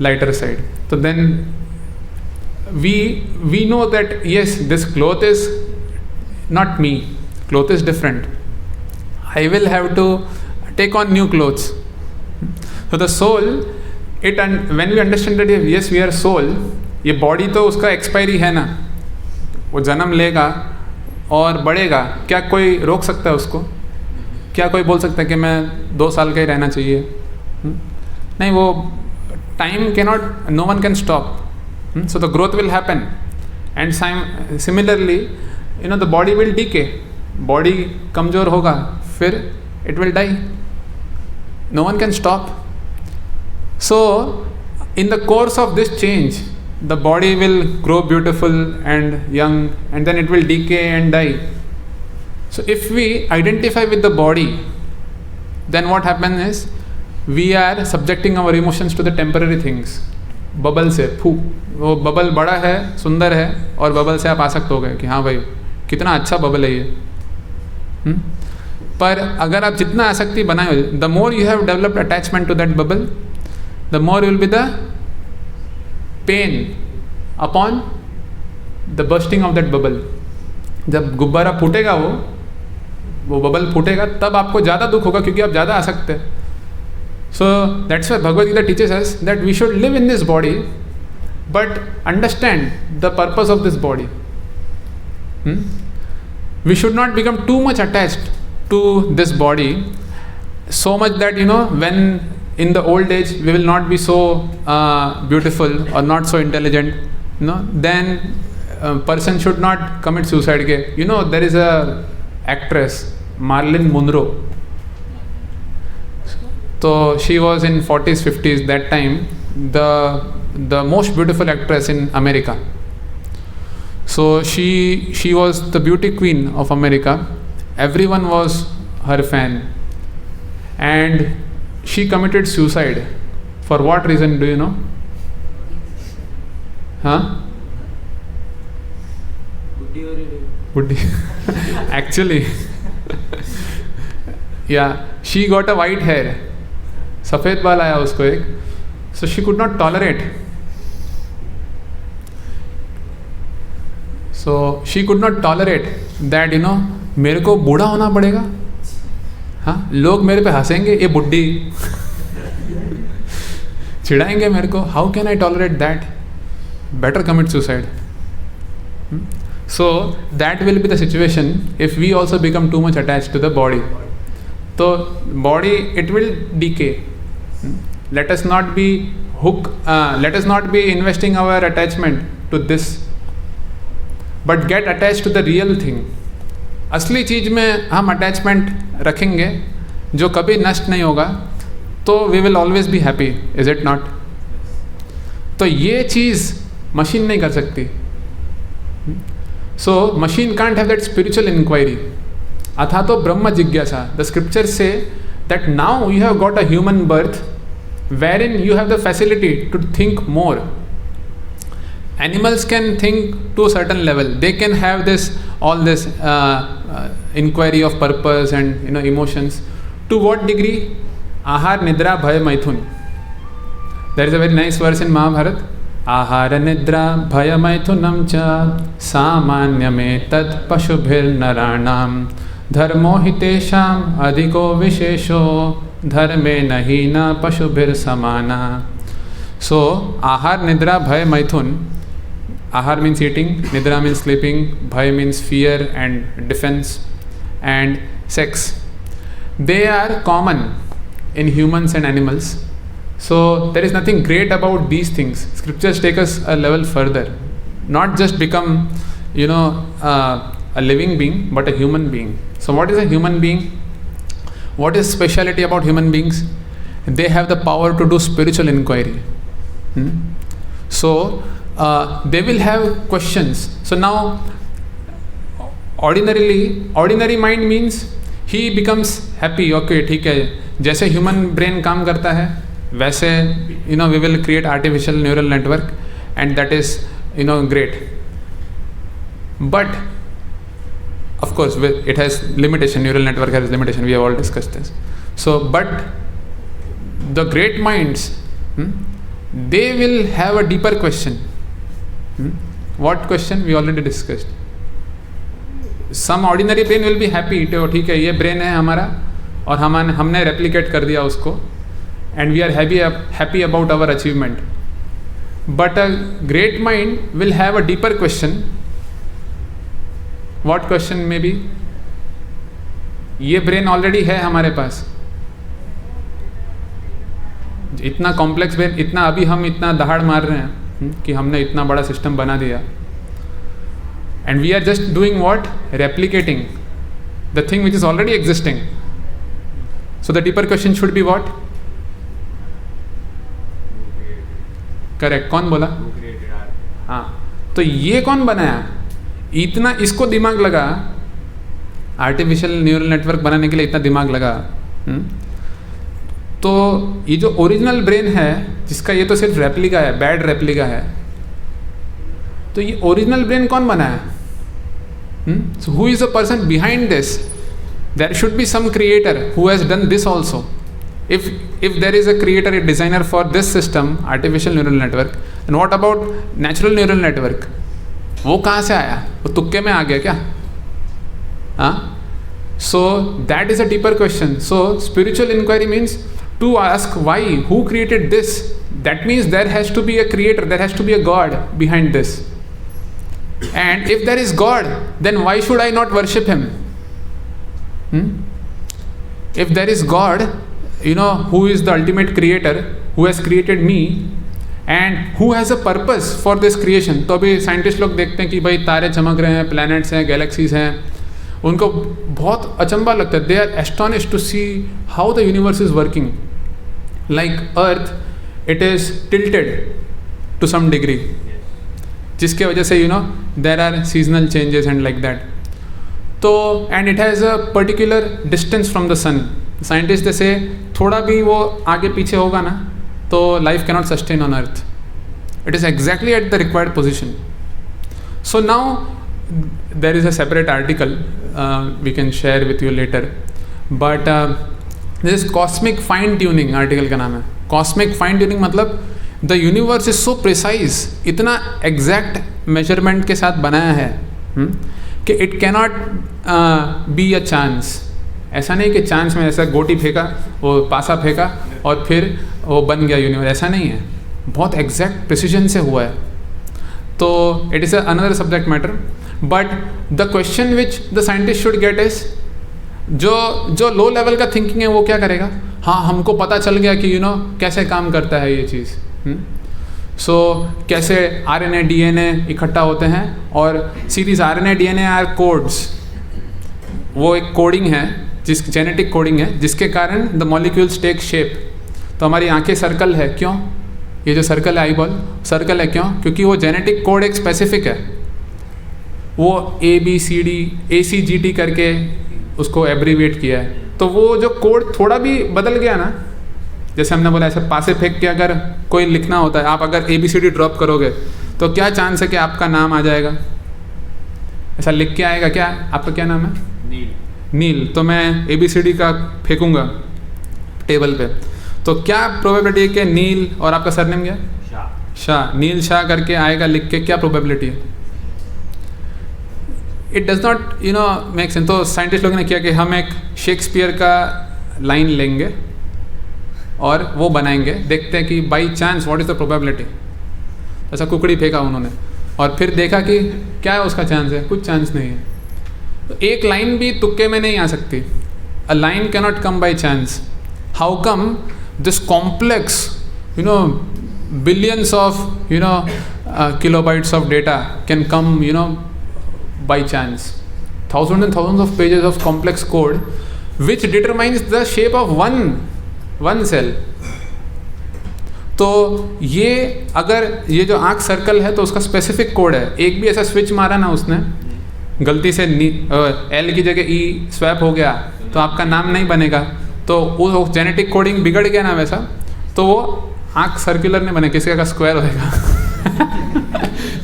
लाइटर साइड. तो then we know that yes, this cloth is not me, cloth is different. I will have to take on new clothes. So the soul, when we understand that yes, we are soul, ये body तो उसका expiry है ना, वो जन्म लेगा और बढ़ेगा. क्या कोई रोक सकता है उसको? क्या कोई बोल सकता है कि मैं 2 साल का ही रहना चाहिए? नहीं, वो time cannot, no one can stop. So the growth will happen, and similarly, the body will decay. Body कमज़ोर होगा, फिर it will die. No one can stop. So in the course of this change the body will grow beautiful and young, and then it will decay and die. So if we identify with the body, then what happens is we are subjecting our emotions to the temporary things. Bubble से फू, वो bubble बड़ा है, सुंदर है, और bubble से आप आसक्त हो गए कि हाँ भाई कितना अच्छा बबल है ये. पर अगर आप जितना आसक्ति बनाए, the more you have developed attachment to that bubble, the more will be the pain upon the bursting of that bubble. जब गुब्बारा फूटेगा, वो बबल फूटेगा, तब आपको ज़्यादा दुख होगा क्योंकि आप ज़्यादा आसक्त हैं. So that's why Bhagavad Gita teaches us that we should live in this body but understand the purpose of this body. We should not become too much attached to this body, so much that when in the old age we will not be so beautiful or not so intelligent, then a person should not commit suicide. There is a actress Marilyn Monroe. So she was in 40s 50s that time, the most beautiful actress in America. So she was the beauty queen of America. Everyone was her fan. And she committed suicide. For what reason, do you know? Buddhi. Actually, yeah, she got a white hair. सफ़ेद बाल आया उसको एक. So she could not tolerate. So she could not tolerate that मेरे को बूढ़ा होना पड़ेगा. हाँ, लोग मेरे पे हंसेंगे, ये बुड्ढी चिढ़ाएंगे मेरे को. How can I tolerate that? Better commit suicide. So that will be the situation if we also become too much attach to the body. तो body it will decay. Let us not be let us not be investing our attachment to this, but get attached to the real thing. असली चीज़ में हम attachment रखेंगे जो कभी नष्ट नहीं होगा, तो we will always be happy. Is it not? तो ये चीज़ मशीन नहीं कर सकती. So machine can't have that spiritual inquiry. अथा तो ब्रह्म जिज्ञासा. द स्क्रिप्चर से that now you have got a human birth wherein you have the facility to think more. Animals can think to a certain level. They can have all this inquiry of purpose and emotions. To what degree? Ahar nidra bhaya maithun. There is a very nice verse in Mahabharata. Ahara nidra bhaya maithunam cha samanyame tat pashubhir naranam dharmo hitesham adhiko vishesho धर्मे नहीं न पशुभिर समाना. सो आहार निद्रा भय मैथुन. आहार means eating, निद्रा मीन्स स्लीपिंग, भय means fear and defence, and sex. They are common in humans and animals. So there is nothing great about these things. Scriptures take us a level further. Not just become a living being, but a human being. So what is a human being? What is speciality about human beings? They have the power to do spiritual inquiry. So they will have questions. So now ordinary mind means he becomes happy. Okay, ठीक है, जैसे human brain काम करता है वैसे we will create artificial neural network, and that is great. But of course, it has limitation. Neural network has limitation. We have all discussed this. So, but the great minds, they will have a deeper question. What question? We already discussed. Some ordinary brain will be happy. तो ठीक है, ये brain है हमारा और हमने replicate कर दिया उसको, and we are happy about our achievement. But a great mind will have a deeper question. What question may be? ये ब्रेन ऑलरेडी है हमारे पास. इतना कॉम्प्लेक्स ब्रेन, इतना अभी हम इतना दहाड़ मार रहे हैं कि हमने इतना बड़ा सिस्टम बना दिया. And we are just doing what? Replicating. the thing which is already existing. So the deeper question should be what? Correct. कौन बोला? हाँ, तो ये कौन बनाया? इतना इसको दिमाग लगा, आर्टिफिशियल न्यूरल नेटवर्क बनाने के लिए इतना दिमाग लगा। तो ये जो ओरिजिनल ब्रेन है, जिसका ये तो सिर्फ रेप्लिका है, बैड रेप्लिका है, तो ये ओरिजिनल ब्रेन कौन बनाया? So who is the person behind this? There should be some creator who has done this also. If there is a creator, a designer for this system, artificial neural network, and what about natural neural network? वो कहाँ से आया? वो तुक्के में आ गया क्या? हाँ? So that is a deeper question. So spiritual inquiry means to ask why, who created this? That means there has to be a creator, there has to be a God behind this. And if there is God, then why should I not worship him? If there is God, who is the ultimate creator, who has created me and who has a purpose for this creation. तो अभी scientist लोग देखते हैं कि भाई तारे चमक रहे हैं, प्लैनेट्स हैं, गैलेक्सीज हैं, उनको बहुत अचंबा लगता है. They are astonished to see how the universe is working. Like earth, it is tilted to some degree, जिसके वजह से there are seasonal changes and like that. तो and it has a particular distance from the sun. Scientist जैसे थोड़ा भी वो आगे पीछे होगा ना, तो life cannot sustain on earth. It is exactly at the required position. So now there is a separate article we can share with you later, but this is cosmic fine tuning article का नाम है. cosmic fine tuning मतलब the universe is so precise, इतना exact measurement के साथ बनाया है कि it cannot be a chance. ऐसा नहीं कि चांस में ऐसा गोटी फेंका, वो पासा फेंका और फिर वो बन गया यूनिवर्स, ऐसा नहीं है. बहुत एग्जैक्ट प्रिसीजन से हुआ है. तो it is another subject matter. But the question which the scientist should get is, जो लो लेवल का थिंकिंग है वो क्या करेगा? हाँ, हमको पता चल गया कि कैसे काम करता है ये चीज़. सो कैसे RNA DNA इकट्ठा होते हैं, और series RNA DNA are codes. वो एक कोडिंग है, जेनेटिक कोडिंग है, जिसके कारण द मॉलिक्यूल्स टेक शेप. तो हमारी आंखें सर्कल है, क्यों? ये जो सर्कल है, आई बॉल सर्कल है, क्यों? क्योंकि वो जेनेटिक कोड एक स्पेसिफिक है. वो ABCD करके उसको एब्रीविएट किया है. तो वो जो कोड थोड़ा भी बदल गया ना, जैसे हमने बोला ऐसे पासे फेंक के अगर कोई लिखना होता है, आप अगर ABCD ड्रॉप करोगे तो क्या चांस है कि आपका नाम आ जाएगा? ऐसा लिख के आएगा क्या? आपका क्या नाम है? नील. तो मैं ABCD का फेंकूंगा टेबल पे, तो क्या प्रोबेबिलिटी है कि नील और आपका सरनेम क्या? शाह. नील शाह करके आएगा लिख के, क्या प्रोबेबिलिटी है? It does not make sense. तो साइंटिस्ट लोगों ने किया कि हम एक शेक्सपियर का लाइन लेंगे और वो बनाएंगे, देखते हैं कि by chance what is the probability. ऐसा कुकड़ी फेंका उन्होंने और फिर देखा कि क्या है उसका चांस है, कुछ चांस नहीं है. तो एक लाइन भी तुक्के में नहीं आ सकती. A line can not come by chance. How come this complex billions of kilobytes of data can come by chance. Thousands and thousands of pages of complex code which determines the shape of one cell. तो ये अगर ये जो आँख circle है तो उसका specific code है. एक भी ऐसा स्विच मारा ना उसने, गलती से L की जगह E स्वैप हो गया तो आपका नाम नहीं बनेगा. तो वो जेनेटिक कोडिंग बिगड़ गया ना वैसा, तो वो आँख सर्कुलर नहीं बने, किसी का स्क्वायर होएगा.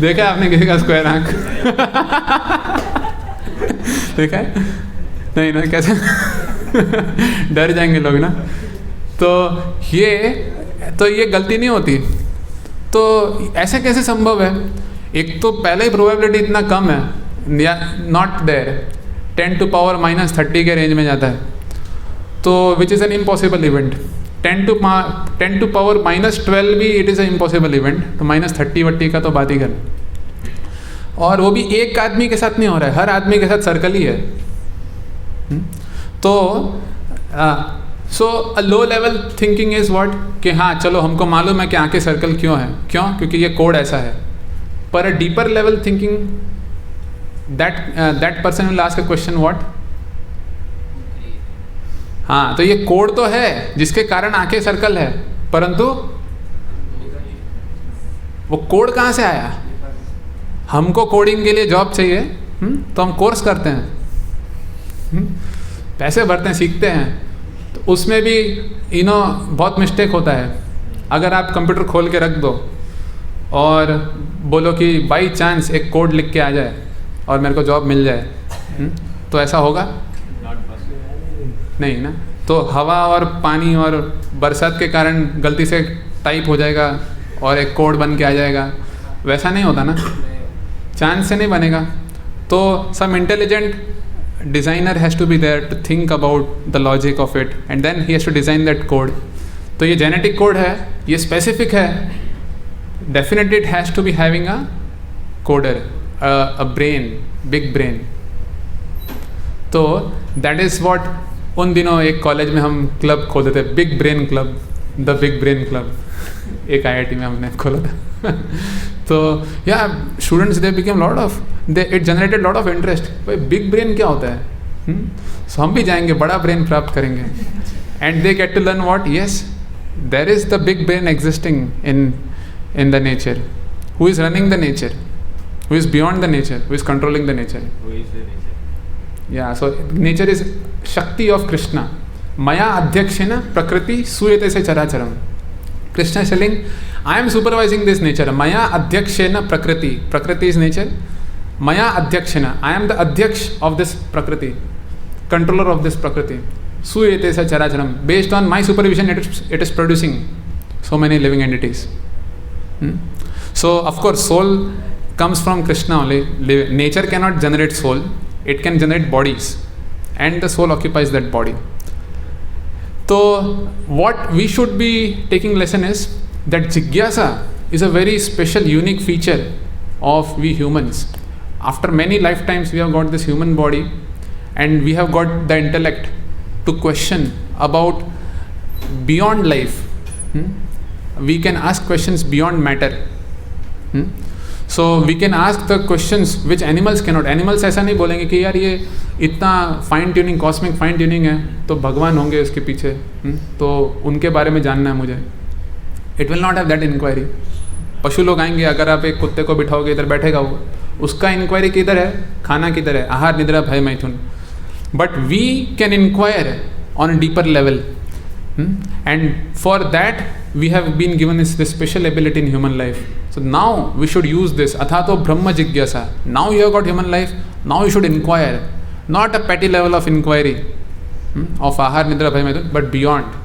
देखा है आपने किसी का स्क्वायर आँख? देखा है? नहीं ना, कैसे? डर जाएंगे लोग ना. तो ये गलती नहीं होती. तो ऐसे कैसे संभव है? एक तो पहले ही प्रोबेबिलिटी इतना कम है, नॉट देयर, 10 to power -30 के रेंज में जाता है. तो which is an impossible event. 10 to power -12 भी it is a impossible event. तो -30 का तो बात ही कर. और वो भी एक आदमी के साथ नहीं हो रहा है, हर आदमी के साथ सर्कल ही है. तो so a low level thinking is what, कि हाँ चलो हमको मालूम है कि आंखें सर्कल क्यों है, क्यों? क्योंकि ये कोड ऐसा है. पर अ deeper level thinking, that person will ask a question, what? हाँ, तो ये कोड तो है जिसके कारण आंखें सर्कल है, परंतु वो कोड कहाँ से आया? हमको कोडिंग के लिए जॉब चाहिए, तो हम कोर्स करते हैं, पैसे भरते हैं, सीखते हैं। तो उसमें भी बहुत मिस्टेक होता है। अगर आप कंप्यूटर खोल के रख दो और बोलो कि बाई चांस एक कोड लिख के आ जाए और मेरे को जॉब मिल जाए, तो ऐसा होगा नहीं ना। तो हवा और पानी और बरसात के कारण गलती से टाइप हो जाएगा और एक कोड बन के आ जाएगा, वैसा नहीं होता ना, चांस से नहीं बनेगा। तो some intelligent designer has to be there to think about the logic of it and then he has to design that code. तो ये जेनेटिक कोड है, ये स्पेसिफिक है, definitely it has to be having a coder, a brain, big brain. तो that is what उन दिनों एक college में हम क्लब खोलते थे, big brain club, the big brain club, एक IIT में हमने खोला था। तो या students they became lot of it generated lot of interest, भाई बिग ब्रेन क्या होता है, सो हम भी जाएंगे, बड़ा ब्रेन प्राप्त करेंगे। And they get to learn what, yes there is the big brain existing in the nature, who is running the nature, who is beyond the nature, who is controlling the nature. Yeah, so nature is Shakti of Krishna. Maya adhyakshena prakriti suyate se characharam. Krishna is telling, I am supervising this nature. Maya adhyakshena prakriti. Prakriti is nature. Maya adhyakshena. I am the adhyaksh of this prakriti, controller of this prakriti. Suyate se characharam. Based on my supervision, it is producing so many living entities. So, of course, soul comes from Krishna only. Nature cannot generate soul. It can generate bodies and the soul occupies that body. So what we should be taking lesson is that jigyasa is a very special, unique feature of we humans. After many lifetimes we have got this human body and we have got the intellect to question about beyond life. We can ask questions beyond matter. So we can ask the questions which animals cannot. Animals ऐसा नहीं बोलेंगे कि यार ये इतना fine tuning, cosmic fine tuning है तो भगवान होंगे उसके पीछे, तो उनके बारे में जानना है मुझे। It will not have that inquiry. पशु लोग आएंगे, अगर आप एक कुत्ते को बिठाओगे इधर बैठेगा वो, उसका इंक्वायरी किधर है, खाना किधर है, आहार निद्रा भय मैथुन। But we can inquire on a deeper level and for that we have been given this special ability in human life. So now we should use this. Athato Brahma Jigyasa. Now you have got human life. Now you should inquire. Not a petty level of inquiry of Ahar Nidra Bhai Maithun, but beyond.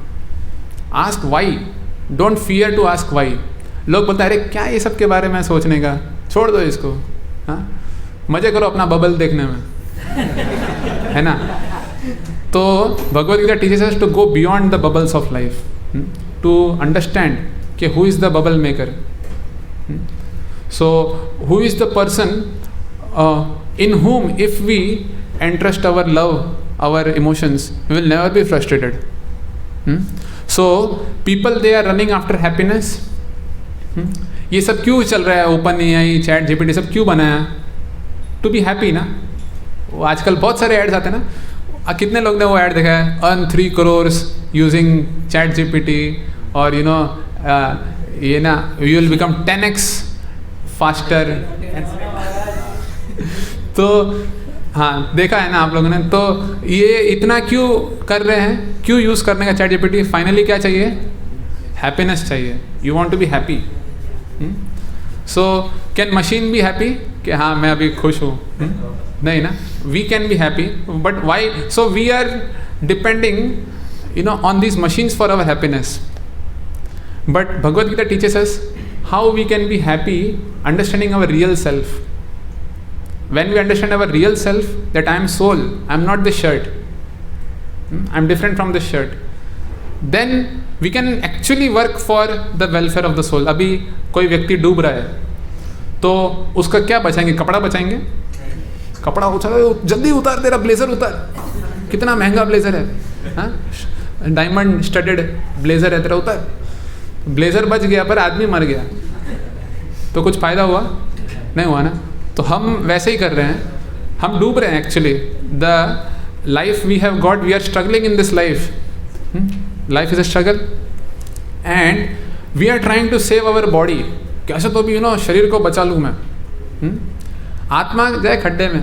Ask why. Don't fear to ask why. लोग बोलते हैं अरे क्या ये सब के बारे में सोचने का, छोड़ दो इसको, हाँ मजे करो अपना बबल देखने में, है ना। तो Bhagavad Gita teaches us to go beyond the bubbles of life. To understand कि who is the bubble maker. So who is the person in whom if we entrust our love, our emotions, we will never be frustrated. So people they are running after happiness. ये सब क्यों चल रहा है, open AI, chat GPT सब क्यों बनाया? To be happy ना। वो आजकल बहुत सारे एड्स आते हैं ना, कितने लोग ने वो ऐड देखा है, earn 3 crores using chat GPT और ये ना you will become 10x faster. तो हाँ देखा है ना आप लोगों ने। तो ये इतना क्यों कर रहे हैं, क्यों यूज़ करने का चैट GPT? फाइनली क्या चाहिए? हैप्पीनेस चाहिए। You want to be happy. So can machine be happy कि हाँ मैं अभी खुश हूँ? नहीं ना। We can be happy but why? So we are depending on these machines for our happiness. But Bhagavad Gita teaches us how we can be happy understanding our real self. When we understand our real self, that I am soul, I am not the shirt, I am different from the shirt, then we can actually work for the welfare of the soul. अभी कोई व्यक्ति डूब रहा है तो उसका क्या बचाएंगे? कपड़ा बचाएंगे? कपड़ा उतार, जल्दी उतार, तेरा ब्लेजर उतार, कितना महंगा ब्लेजर है, हाँ डायमंड स्टडेड ब्लेजर है तेरा, उतार। ब्लेजर बच गया पर आदमी मर गया तो कुछ फ़ायदा हुआ? नहीं हुआ ना। तो हम वैसे ही कर रहे हैं, हम डूब रहे हैं actually. The life we have got, we are struggling in this life. Life is a struggle and we are trying to save our body. कैसे तो भी शरीर को बचा लूँ मैं, आत्मा जाए खड्डे में।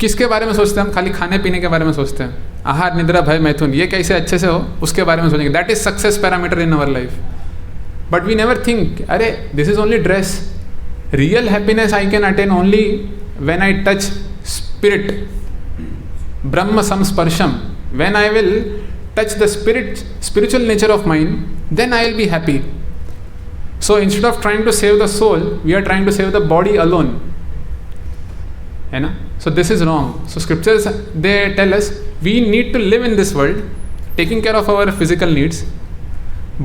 किसके बारे में सोचते हैं हम? खाली खाने पीने के बारे में सोचते हैं, आहार निद्रा भय मैथुन, ये कैसे अच्छे से हो उसके बारे में सोचेंगे। That is success parameter in our life. But we never think अरे this is only dress, real happiness I can attain only when I touch spirit, ब्रह्म संस्पर्शम। When I will touch the spiritual nature of mine, then I will be happy. So instead of trying to save the soul, we are trying to save the body alone. So this is wrong. So scriptures, they tell us we need to live in this world, taking care of our physical needs,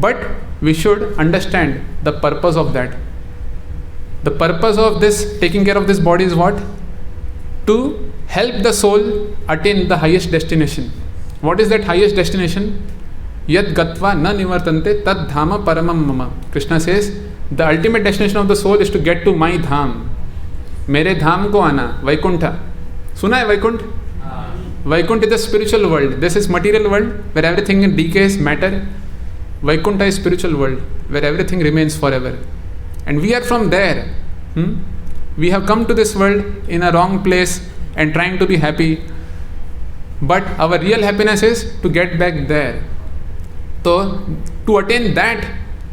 but we should understand the purpose of that. The purpose of this taking care of this body is what? To help the soul attain the highest destination. What is that highest destination? Yad gatva na nivartante tad dhama paramam mama. Krishna says the ultimate destination of the soul is to get to my dham. मेरे धाम को आना, वैकुंठ। सुना है Vaikuntha? Vaikuntha is the spiritual world. This is material world where everything decays, matter. Vaikuntha is spiritual world where everything remains forever. And we are from there. We have come to this world in a wrong place and trying to be happy. But our real happiness is to get back there. So to attain that,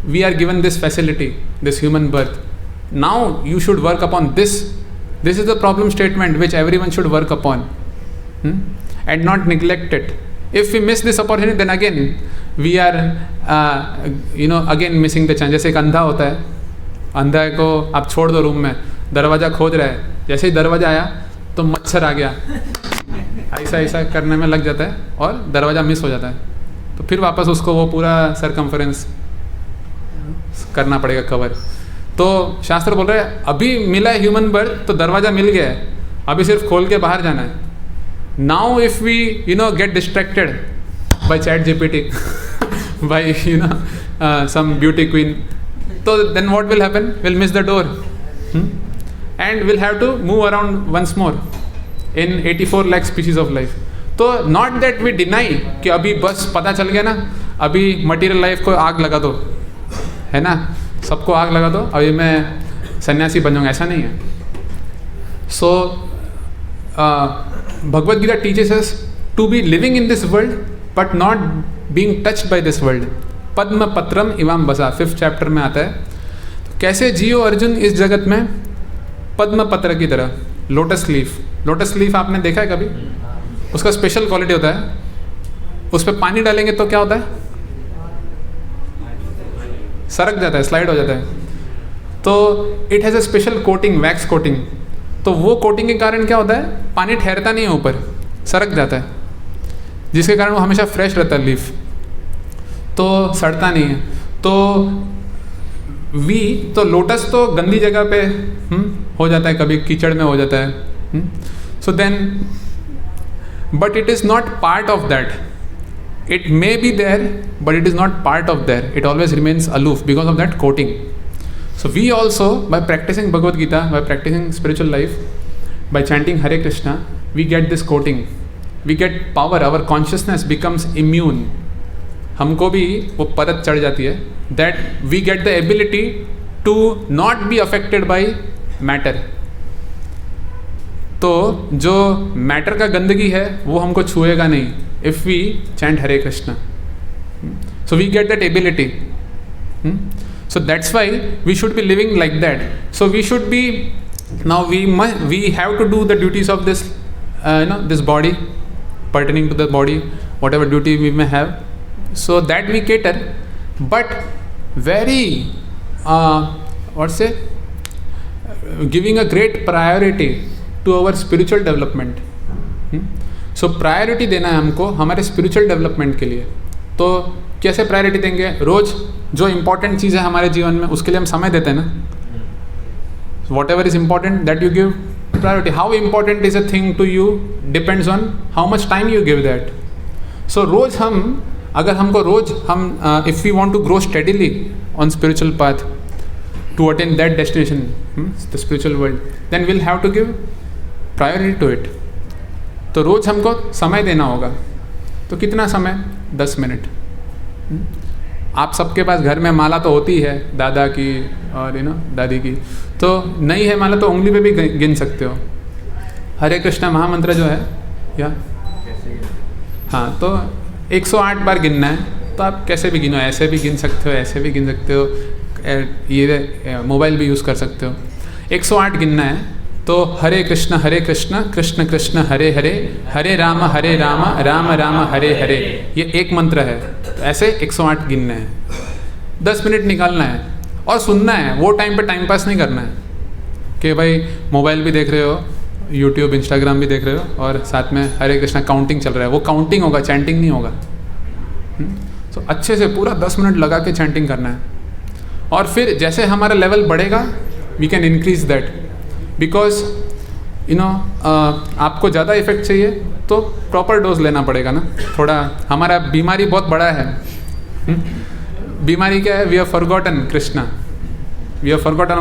we are given this facility, this human birth. Now you should work upon this. This is the problem statement which everyone should work upon, and not neglect it. If we miss this opportunity, then again we are again missing the chance. जैसे एक अंधा होता है, अंधा को आप छोड़ दो रूम में, दरवाज़ा खोज रहा है, जैसे ही दरवाज़ा आया तो मच्छर आ गया, ऐसा ऐसा करने में लग जाता है और दरवाज़ा मिस हो जाता है, तो फिर वापस उसको वो पूरा सरकमफरेंस करना पड़ेगा, कवर। तो शास्त्र बोल रहे हैं अभी मिला है ह्यूमन बर्थ तो दरवाज़ा मिल गया है, अभी सिर्फ खोल के बाहर जाना है। Now if we get distracted by ChatGPT, by some beauty queen, तो then what will happen? Will miss the door and will have to move around once more in 84 lakh species of life. तो not that we deny कि अभी बस पता चल गया ना, अभी material life को आग लगा दो, है ना, सबको आग लगा दो, अभी मैं सन्यासी बन जाऊँगा, ऐसा नहीं है। So Bhagavad Gita teaches us to be living in this world but not being touched by this world. पद्म पत्रम इवाम बसा, 5th chapter में आता है। तो कैसे जियो अर्जुन इस जगत में पद्म पत्र की तरह, लोटस लीफ। लोटस लीफ आपने देखा है कभी? उसका स्पेशल क्वालिटी होता है, उस पर पानी डालेंगे तो क्या होता है? सरक जाता है, स्लाइड हो जाता है। तो it has a special coating, wax coating. तो वो कोटिंग के कारण क्या होता है? पानी ठहरता नहीं है ऊपर, सरक जाता है, जिसके कारण वो हमेशा फ्रेश रहता है लीफ, तो सड़ता नहीं है। तो लोटस तो गंदी जगह पे हो जाता है, कभी कीचड़ में हो जाता है। So then, but it is not part of that. It may be there, but it is not part of there. It always remains aloof because of that coating. So we also, by practicing Bhagavad Gita, by practicing spiritual life, by chanting Hare Krishna, we get this coating. We get power. Our consciousness becomes immune. हमको भी वो परत चढ़ जाती है, that we get the ability to not be affected by matter. तो जो matter का गंदगी है वो हमको छुएगा नहीं, if we chant Hare Krishna. So we get that ability. So that's why we should be living like that. So we should be, now we have to do the duties of this this body, pertaining to the body, whatever duty we may have, so that we cater, but very giving a great priority to our spiritual development. So priority देना है हमको हमारे spiritual development के लिए। तो कैसे priority देंगे? रोज़ जो इम्पोर्टेंट चीज़ है हमारे जीवन में उसके लिए हम समय देते हैं ना। Whatever is important that you give priority. How important is a thing to you depends on how much time you give that. So रोज़ अगर हमको रोज़ if we want to grow steadily on spiritual path to attain that destination, the spiritual world, then we'll have to give priority to it. तो रोज़ हमको समय देना होगा। तो कितना समय? 10 मिनट। आप सबके पास घर में माला तो होती है, दादा की और दादी की, तो नहीं है माला तो उंगली पे भी गिन सकते हो। हरे कृष्णा महामंत्र जो है या हाँ, तो 108 बार गिनना है। तो आप कैसे भी गिनो, ऐसे भी गिन सकते हो, ऐसे भी गिन सकते हो, ये मोबाइल भी यूज़ कर सकते हो। 108 गिनना है। तो हरे कृष्ण कृष्ण कृष्ण हरे हरे, हरे राम राम राम हरे हरे, ये एक मंत्र है। तो ऐसे 108 गिनना है, 10 मिनट निकालना है और सुनना है। वो टाइम पे टाइम पास नहीं करना है कि भाई मोबाइल भी देख रहे हो, यूट्यूब इंस्टाग्राम भी देख रहे हो और साथ में हरे कृष्णा काउंटिंग चल रहा है। वो काउंटिंग होगा, चैंटिंग नहीं होगा। तो अच्छे से पूरा 10 मिनट लगा के चैंटिंग करना है। और फिर जैसे हमारा लेवल बढ़ेगा, we can increase that, because आपको ज़्यादा इफेक्ट चाहिए तो प्रॉपर डोज लेना पड़ेगा ना। थोड़ा हमारा बीमारी बहुत बड़ा है। बीमारी क्या है? We have forgotten Krishna, we have forgotten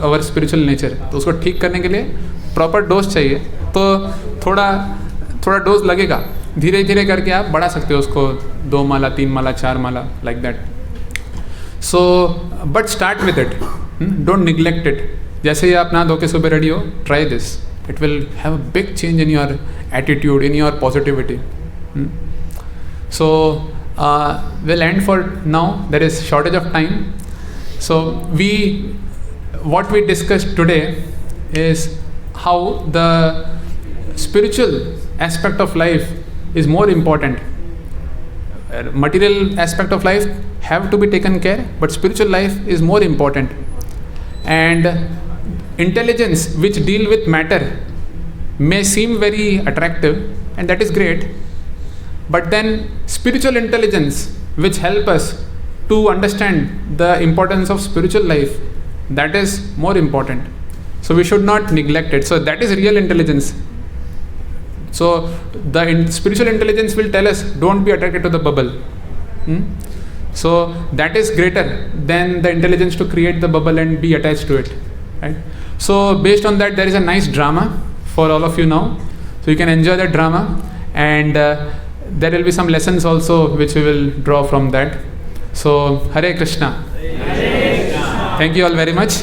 our spiritual nature. तो उसको ठीक करने के लिए प्रॉपर डोज चाहिए। तो थोड़ा डोज लगेगा, धीरे धीरे करके आप बढ़ा सकते हो उसको, 2 माला 3 माला 4 माला, like that. So but start with it, don't neglect it. जैसे ही आप ना धो के सुबह रेडी हो, try this, it will have a big change in your attitude, in your positivity. So we'll end for now. There is shortage of time. So what we discussed today is how the spiritual aspect of life is more important. Material aspect of life have to be taken care, but spiritual life is more important. And intelligence which deal with matter may seem very attractive, and that is great. But then spiritual intelligence which help us to understand the importance of spiritual life, that is more important. So we should not neglect it. So that is real intelligence. So the spiritual intelligence will tell us, don't be attracted to the bubble. So that is greater than the intelligence to create the bubble and be attached to it. Right? So based on that, there is a nice drama for all of you now. So you can enjoy that drama, and there will be some lessons also which we will draw from that. So Hare Krishna. Thank you all very much.